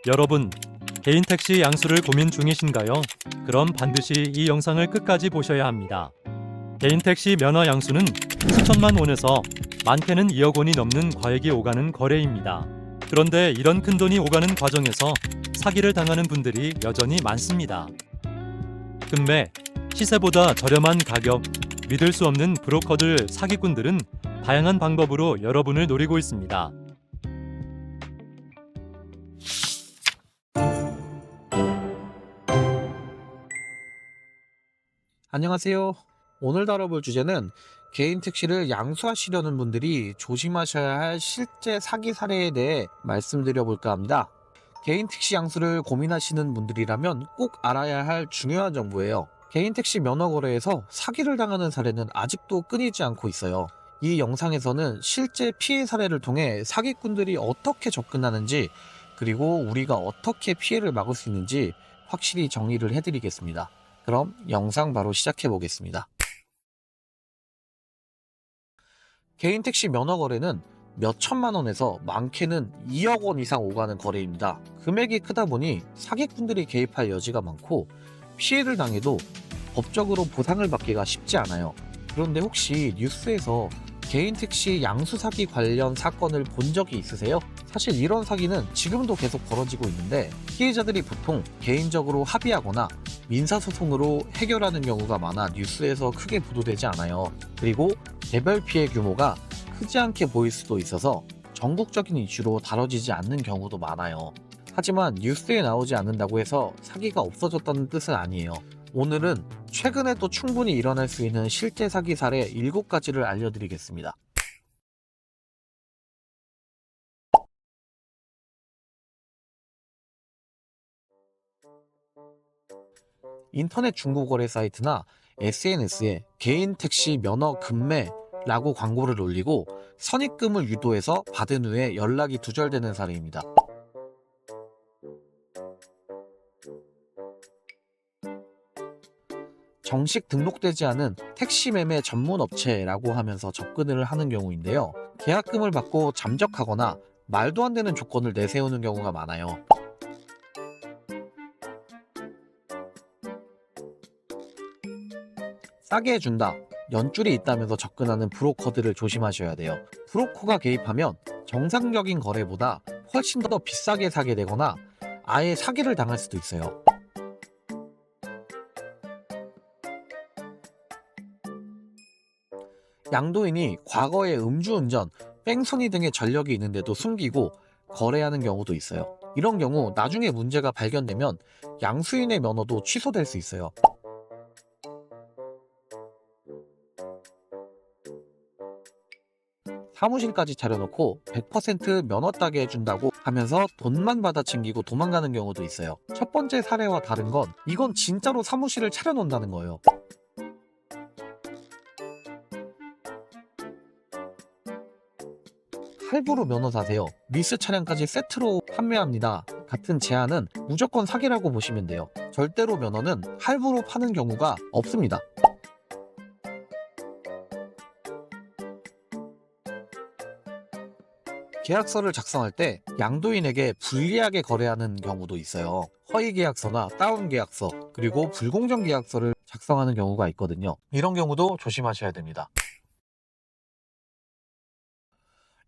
여러분, 개인 택시 양수를 고민 중이신가요? 그럼 반드시 이 영상을 끝까지 보셔야 합니다. 개인 택시 면허 양수는 수천만 원에서 많게는 2억 원이 넘는 과액이 오가는 거래입니다. 그런데 이런 큰돈이 오가는 과정에서 사기를 당하는 분들이 여전히 많습니다. 금매, 시세보다 저렴한 가격, 믿을 수 없는 브로커들 사기꾼들은 다양한 방법으로 여러분을 노리고 있습니다. 안녕하세요. 오늘 다뤄볼 주제는 개인 택시를 양수하시려는 분들이 조심하셔야 할 실제 사기 사례에 대해 말씀드려 볼까 합니다. 개인 택시 양수를 고민하시는 분들이라면 꼭 알아야 할 중요한 정보예요. 개인 택시 면허 거래에서 사기를 당하는 사례는 아직도 끊이지 않고 있어요. 이 영상에서는 실제 피해 사례를 통해 사기꾼들이 어떻게 접근하는지, 그리고 우리가 어떻게 피해를 막을 수 있는지 확실히 정리를 해드리겠습니다. 그럼 영상 바로 시작해 보겠습니다. 개인 택시 면허 거래는 몇 천만 원에서 많게는 2억 원 이상 오가는 거래입니다. 금액이 크다 보니 사기꾼들이 개입할 여지가 많고 피해를 당해도 법적으로 보상을 받기가 쉽지 않아요. 그런데 혹시 뉴스에서 개인 택시 양수 사기 관련 사건을 본 적이 있으세요? 사실 이런 사기는 지금도 계속 벌어지고 있는데 피해자들이 보통 개인적으로 합의하거나 민사소송으로 해결하는 경우가 많아 뉴스에서 크게 보도되지 않아요. 그리고 개별 피해 규모가 크지 않게 보일 수도 있어서 전국적인 이슈로 다뤄지지 않는 경우도 많아요. 하지만 뉴스에 나오지 않는다고 해서 사기가 없어졌다는 뜻은 아니에요. 오늘은 최근에 또 충분히 일어날 수 있는 실제 사기 사례 7가지를 알려드리겠습니다. 인터넷 중고거래 사이트나 SNS에 개인 택시 면허 금매라고 광고를 올리고 선입금을 유도해서 받은 후에 연락이 두절되는 사례입니다. 정식 등록되지 않은 택시 매매 전문 업체라고 하면서 접근을 하는 경우인데요. 계약금을 받고 잠적하거나 말도 안 되는 조건을 내세우는 경우가 많아요. 싸게 해준다, 연줄이 있다면서 접근하는 브로커들을 조심하셔야 돼요. 브로커가 개입하면 정상적인 거래보다 훨씬 더 비싸게 사게 되거나 아예 사기를 당할 수도 있어요. 양도인이 과거에 음주운전, 뺑소니 등의 전력이 있는데도 숨기고 거래하는 경우도 있어요. 이런 경우 나중에 문제가 발견되면 양수인의 면허도 취소될 수 있어요. 사무실까지 차려놓고 100% 면허 따게 해준다고 하면서 돈만 받아 챙기고 도망가는 경우도 있어요. 첫 번째 사례와 다른 건 이건 진짜로 사무실을 차려놓는다는 거예요. 할부로 면허 사세요, 리스 차량까지 세트로 판매합니다 같은 제안은 무조건 사기라고 보시면 돼요. 절대로 면허는 할부로 파는 경우가 없습니다. 계약서를 작성할 때 양도인에게 불리하게 거래하는 경우도 있어요. 허위 계약서나 다운 계약서, 그리고 불공정 계약서를 작성하는 경우가 있거든요. 이런 경우도 조심하셔야 됩니다.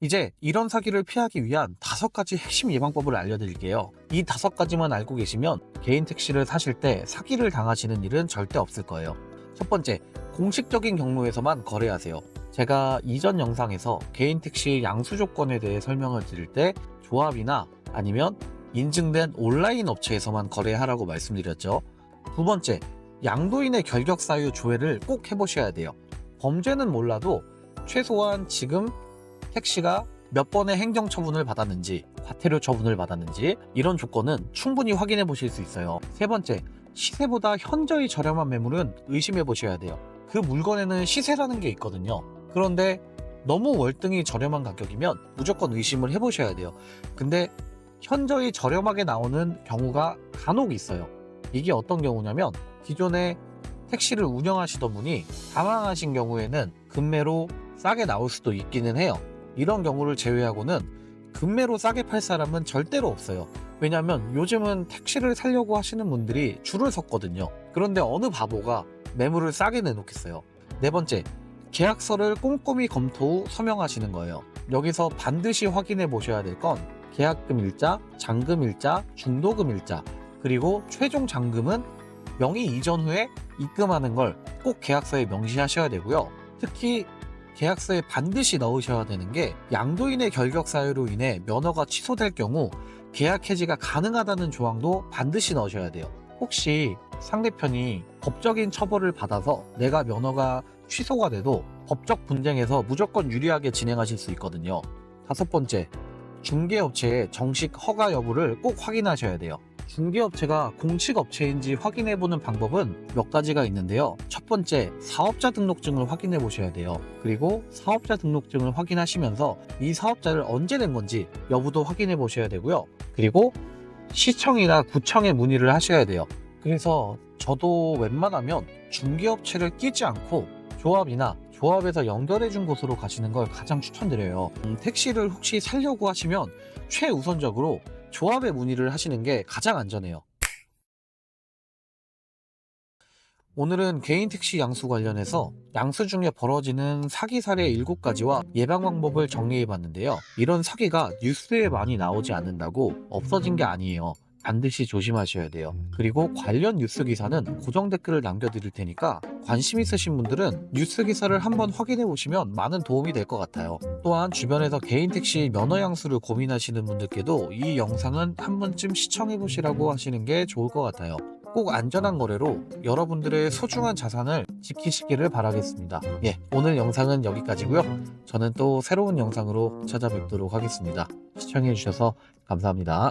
이제 이런 사기를 피하기 위한 5가지 핵심 예방법을 알려드릴게요. 이 5가지만 알고 계시면 개인 택시를 사실 때 사기를 당하시는 일은 절대 없을 거예요. 첫 번째, 공식적인 경로에서만 거래하세요. 제가 이전 영상에서 개인 택시 양수 조건에 대해 설명을 드릴 때 조합이나 아니면 인증된 온라인 업체에서만 거래하라고 말씀드렸죠. 두 번째, 양도인의 결격 사유 조회를 꼭 해보셔야 돼요. 범죄는 몰라도 최소한 지금 택시가 몇 번의 행정처분을 받았는지, 과태료 처분을 받았는지 이런 조건은 충분히 확인해 보실 수 있어요. 세 번째, 시세보다 현저히 저렴한 매물은 의심해 보셔야 돼요. 그 물건에는 시세라는 게 있거든요. 그런데 너무 월등히 저렴한 가격이면 무조건 의심을 해보셔야 돼요. 근데 현저히 저렴하게 나오는 경우가 간혹 있어요. 이게 어떤 경우냐면 기존에 택시를 운영하시던 분이 사망하신 경우에는 금매로 싸게 나올 수도 있기는 해요. 이런 경우를 제외하고는 금매로 싸게 팔 사람은 절대로 없어요. 왜냐하면 요즘은 택시를 사려고 하시는 분들이 줄을 섰거든요. 그런데 어느 바보가 매물을 싸게 내놓겠어요. 네 번째, 계약서를 꼼꼼히 검토 후 서명하시는 거예요. 여기서 반드시 확인해 보셔야 될 건 계약금 일자, 잔금 일자, 중도금 일자, 그리고 최종 잔금은 명의 이전 후에 입금하는 걸 꼭 계약서에 명시하셔야 되고요. 특히 계약서에 반드시 넣으셔야 되는 게 양도인의 결격 사유로 인해 면허가 취소될 경우 계약 해지가 가능하다는 조항도 반드시 넣으셔야 돼요. 혹시 상대편이 법적인 처벌을 받아서 내가 면허가 취소가 돼도 법적 분쟁에서 무조건 유리하게 진행하실 수 있거든요. 다섯 번째, 중개업체의 정식 허가 여부를 꼭 확인하셔야 돼요. 중개업체가 공식업체인지 확인해보는 방법은 몇 가지가 있는데요. 첫 번째, 사업자 등록증을 확인해 보셔야 돼요. 그리고 사업자 등록증을 확인하시면서 이 사업자를 언제 낸 건지 여부도 확인해 보셔야 되고요. 그리고 시청이나 구청에 문의를 하셔야 돼요. 그래서 저도 웬만하면 중개업체를 끼지 않고 조합이나 조합에서 연결해 준 곳으로 가시는 걸 가장 추천드려요. 택시를 혹시 사려고 하시면 최우선적으로 조합에 문의를 하시는 게 가장 안전해요. 오늘은 개인 택시 양수 관련해서 양수 중에 벌어지는 사기 사례 7가지와 예방 방법을 정리해 봤는데요. 이런 사기가 뉴스에 많이 나오지 않는다고 없어진 게 아니에요. 반드시 조심하셔야 돼요. 그리고 관련 뉴스 기사는 고정 댓글을 남겨드릴 테니까 관심 있으신 분들은 뉴스 기사를 한번 확인해 보시면 많은 도움이 될 것 같아요. 또한 주변에서 개인 택시 면허 양수를 고민하시는 분들께도 이 영상은 한 번쯤 시청해 보시라고 하시는 게 좋을 것 같아요. 꼭 안전한 거래로 여러분들의 소중한 자산을 지키시기를 바라겠습니다. 예, 오늘 영상은 여기까지고요. 저는 또 새로운 영상으로 찾아뵙도록 하겠습니다. 시청해 주셔서 감사합니다.